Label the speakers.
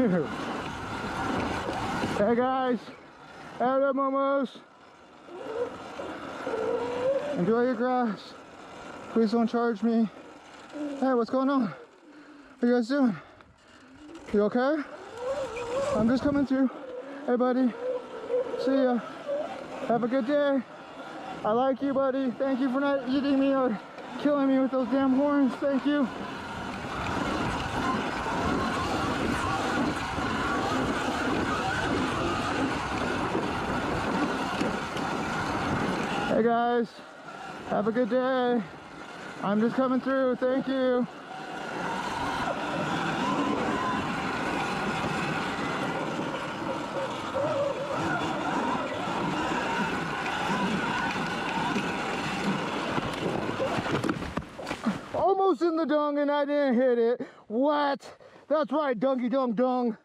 Speaker 1: Hey guys, hello momos. Enjoy your grass. Please don't charge me. Hey, what's going on? What are you guys doing? You okay? I'm just coming through. Hey buddy, see ya. Have a good day. I like you, buddy. Thank you for not eating me or killing me with those damn horns. Thank you. Hey guys, have a good day. I'm just coming through. Thank you. Almost in the dung and I didn't hit it. What? That's right, dunky dung dung.